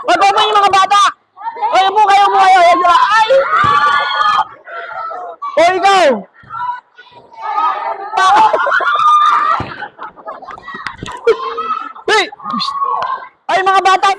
Magpapay yung mga bata! Ay, upo kayo, upo kayo! Ay! O, ikaw! Hey! Ay, mga bata!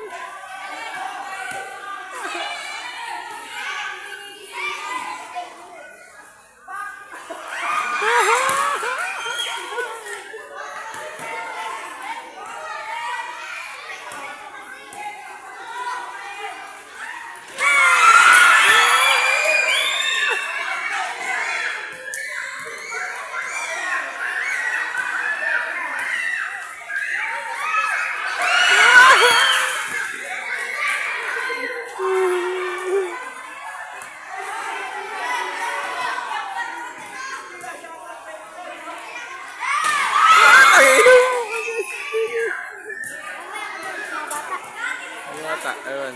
Bata, ewan.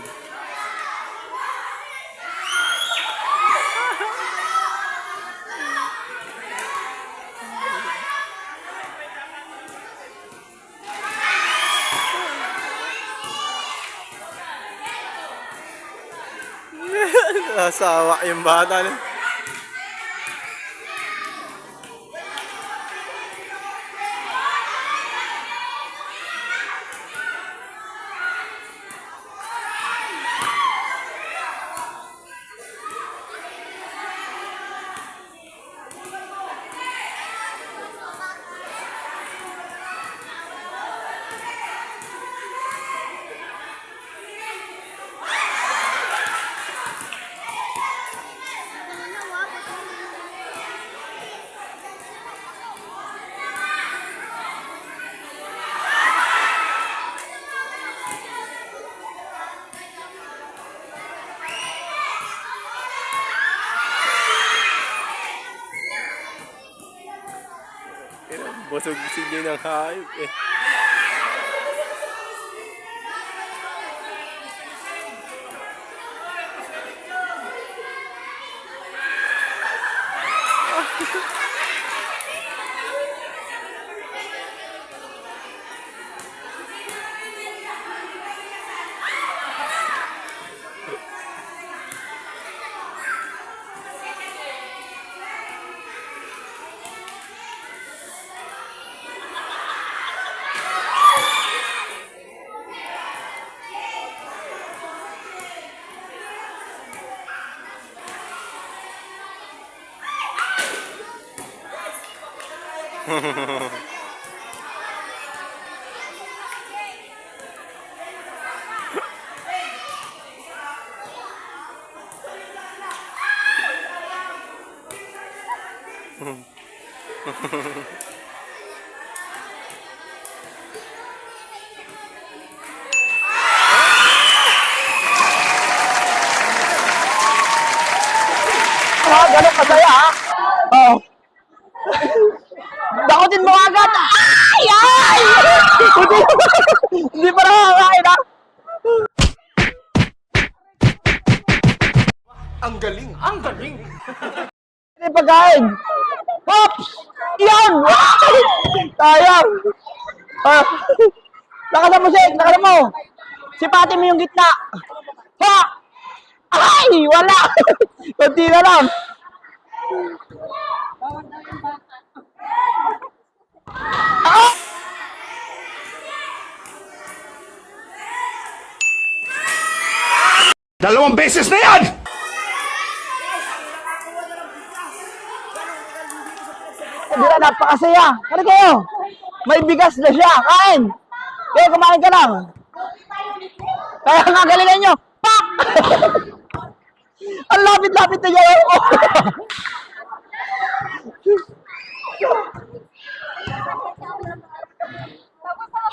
Nasawa yung bata na. Busog si Jay ng hayop eh. Ganun masaya ha? Oo. Dakutin mo agad! Ay! Ay! Hindi pa nakakain ha? Ang galing! Ang galing! Hindi pagkain! Pops! Yan! Sayang! Lakasan mo, Sek! Lakasan mo! Sipatin mo yung gitna! Ha! Ay! Wala! Kunti na lang! Ah! Dalawang beses na yan! Hindi na, napakasaya. Ano kayo? May bigas na siya. Kain! Kaya kumain ka lang. Kaya nga galingan nyo. Pak! Ang lapit-lapit na niya.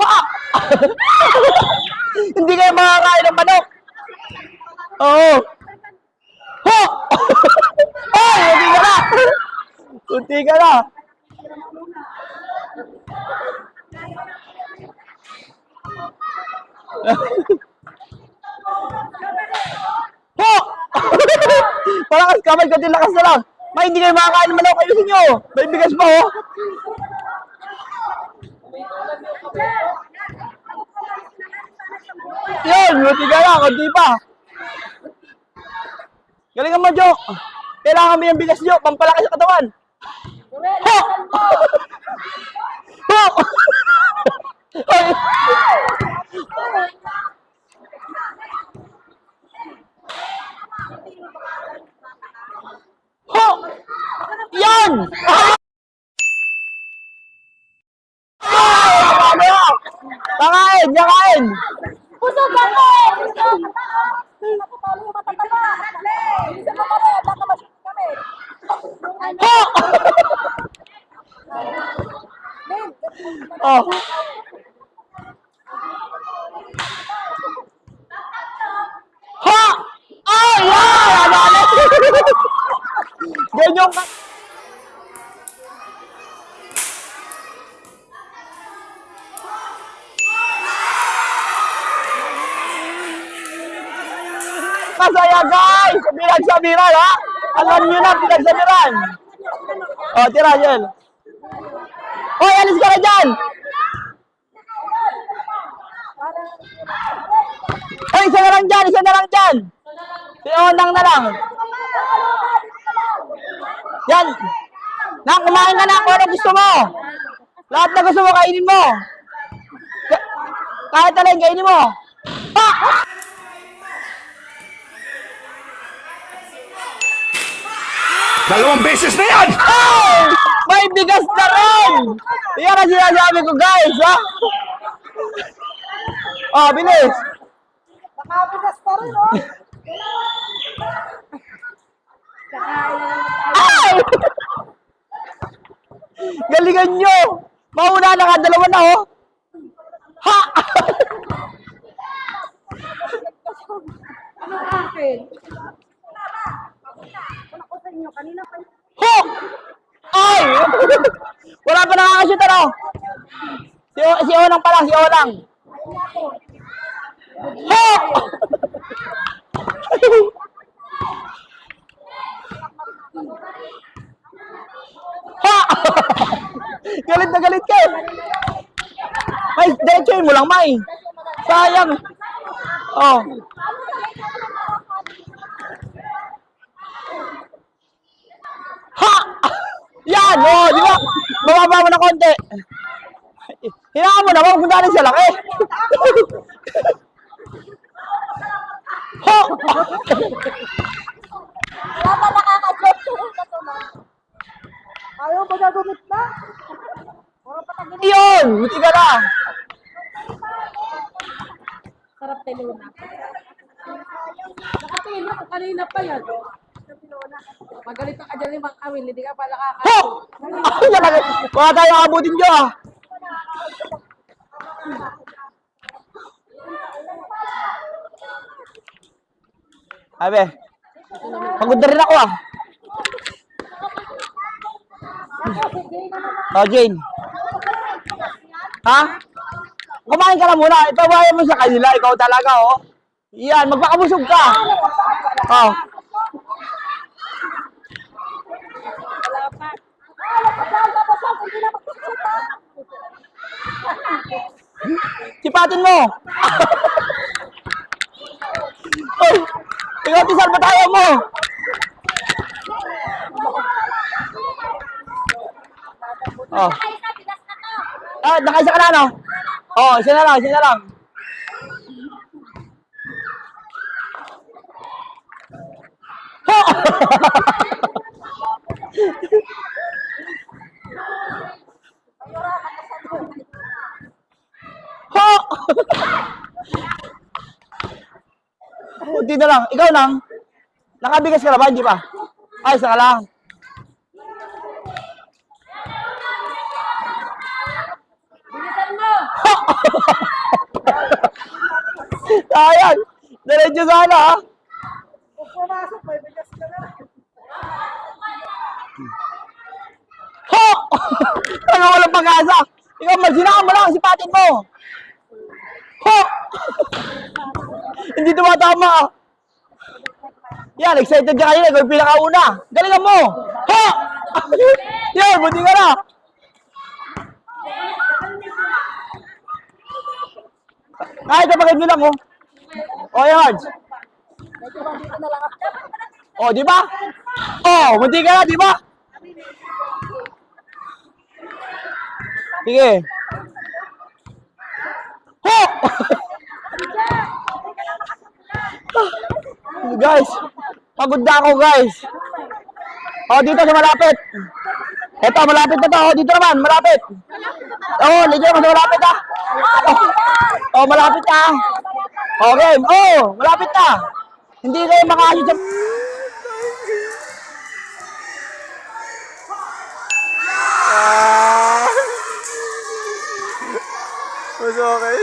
Ha! Hindi kayo makakain ng manok. Oo. Ho! Ay, hindi ka na. Kunti ka na. Ho! Parang kamay ko din lakas na lang. May hindi kayo makakain ng manok. Ayusin nyo. May bigas pa, oh. Yun, buti ka lang, konti pa. Galingan mo, Jo. Kailangan mo yung bigas, Jo. Pampalaki sa katawan. Ho! Ho! Ay! Ho! Yan! Ah! Kakain! Kakain! Busog ako eh! Busog! Nakapalo yung matataba! Bilisan mo kami! Baka masyot kami! Ho! Oh. Ha! Ay! Ay! Ano? Ganyan ka. Masaya guys! Pinagsabiran ha! Alam nyo na, pinagsabiran! O, tira yan. Hoy, alis ka na dyan! Hoy, isa na lang dyan! Isa na lang dyan! Si Onang na lang. Yan! Nang, kumain ka na kung ano gusto mo! Lahat na gusto mo, kainin mo! Kahit na lang, kainin mo! Ha! Dalawang beses na yan! Ay! May bigas na rin! Yan ang sinasabi ko guys, ha? Oh, bilis! Nakabigas pa rin oh! Ay! Galingan nyo! Mauna na ka, dalawa na, oh! Ha! Ano akin? Wala ko sa inyo kanina pa. Ho! Ay! Wala pa nakakashoot, ano? Si Onang pa lang, si Onang. Ho! Ha! Galit na galit ka. May, diretsuhin mo lang, May. Sayang. Oh. Ha! Yan! Oh, di ba? Bababa mo na konti. Hinaan mo na, huwag mo dali sa laki. Ho! Wala pa nakaka-job na to na. Ayaw ba gagumit na? Mga patagin. Yun! Buti ka na. Sarap teluna. Nakatingin ako kanina pa yan. Magalit ka dyan limang awil, hindi ka pala Ho! Wala tayong abutin nyo, ah. Abe, pagod na rin ako, ah. Oh, Jane. Ha? Kumain ka na muna. Ipabayan mo sa kanila. Ikaw talaga, oh. Yan, magpakabusog ka. Oh. Sipatin mo. Oy, ikaw tisal pa tayo mo. Oh. Ah, nakaisa ka na, no? Oh, isa na lang, isa na lang. Ho! Ho! Kunti na lang. Ikaw nang. Nakabigas ka na ba? Hindi pa. Ay, isa ka lang. Bilisan mo! Sayang. Diretso sana, ha? Kung pumasok, may bigas ka na. Ho! Ano walang pag-asa? Ikaw, magsinaan mo lang. Sipatin mo. Ho! Hindi tumatama. Yan, excited ka kanina. Ikaw yung pinakauna. Galingan mo. Ho! Yan, buti ka na. Kahit kapagin nyo lang, oh. O, Yards. Medyo dito na lang ako. O, di ba? O, munti ka na, di ba? Sige. Ho! Guys, pagod na ako, guys. O, dito sa malapit. Eto, malapit na to. O, dito naman, malapit. O, medyo mas malapit ah. O, malapit na. Okay, o, malapit na. Hindi kayo makasya sa... Ah! Mas okay.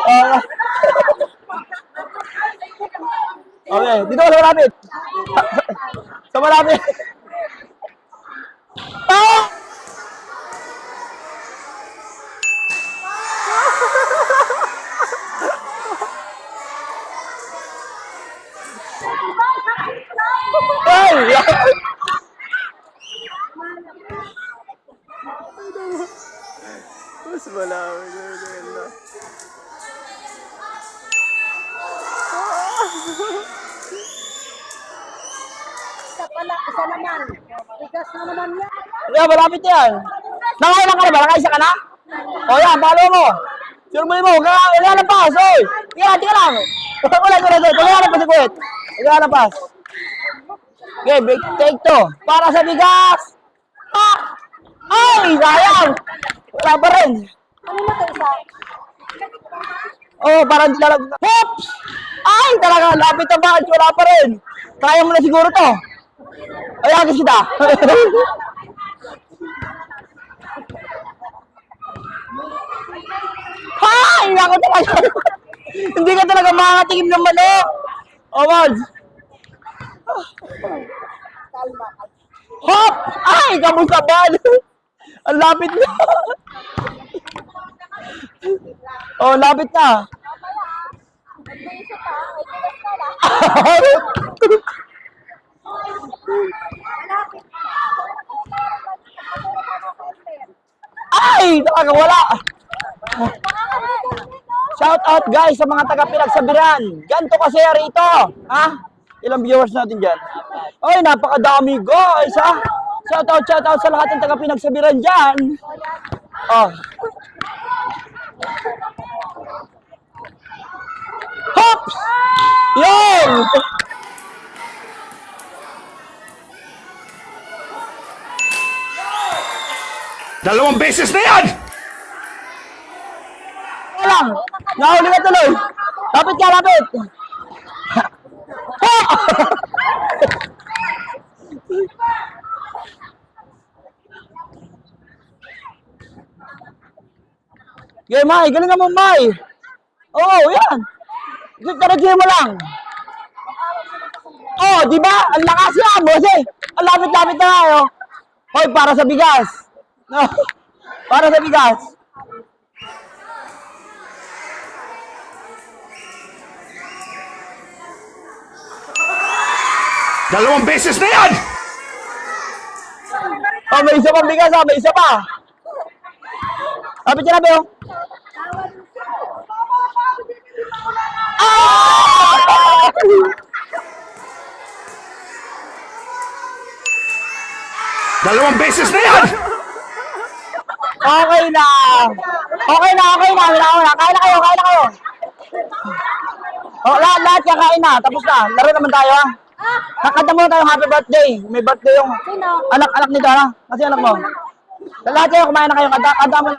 Ah. Okay, dito sa malapit. Sa malapit. Ah! Ay! Mas malawin na ganda. Isa naman. Bigas na naman yan. Yeah, malapit yan. Nakailan ka na ba? Nakaisa ka na? O yan, follow mo. Surbuli mo, wala na pas, oy. Tika lang. Wala ko na doon. Wala na pas si Kuwait. Wala na pas. Okay, big take to. Para sa bigas. Ah! Ay, sayang. Wala pa rin. Ano na ito isa? Oh, parang dilalag. Oops! Ay, talaga, lapit na ba? Wala pa rin. Kaya mo na siguro to. Ay, agis kita. Hay! Ako talaga. Hindi ka talaga makakatingin ng manok. Oh, Mads. Kalma. Hop! Ay, kamusta ba? Ang lapit na. Oh, lapit na. May isa pa. May bigas na lang. Malapit. Ay, talaga wala. Shout out guys sa mga taga Pinagsabiran. Ganto kasi rito. Ha? Ilang viewers natin dyan? Ay, napakadami guys ha. Shout out sa lahat ng taga Pinagsabiran dyan. Oh. Hops! Yun! Dalawang beses na yan! Lang! Nahuli na tuloy! Lapit ka, lapit! Ha! Okay, Mai, galing naman, Mai! Oo, yan! Taragin mo lang! Oh, di ba? Ang lakas yan, boss eh! Ang lapit-lapit na nga, oh! Hoy, para sa bigas! No, para sa bigas! Dalawang beses na yan! Oh, may isa pang bigas, may isa pa! Lapit ka na, Beo! Ah! Dalawang beses na yan! Okay na! Okay na! Wala. Kain na kayo! Oh, lahat kakain na. Tapos na. Laro naman tayo, ha? Kakanta muna tayo happy birthday. May birthday yung Sino? anak nito, ha? Kasi anak mo. Lahat kayo, kumain na kayo. Kanta mo.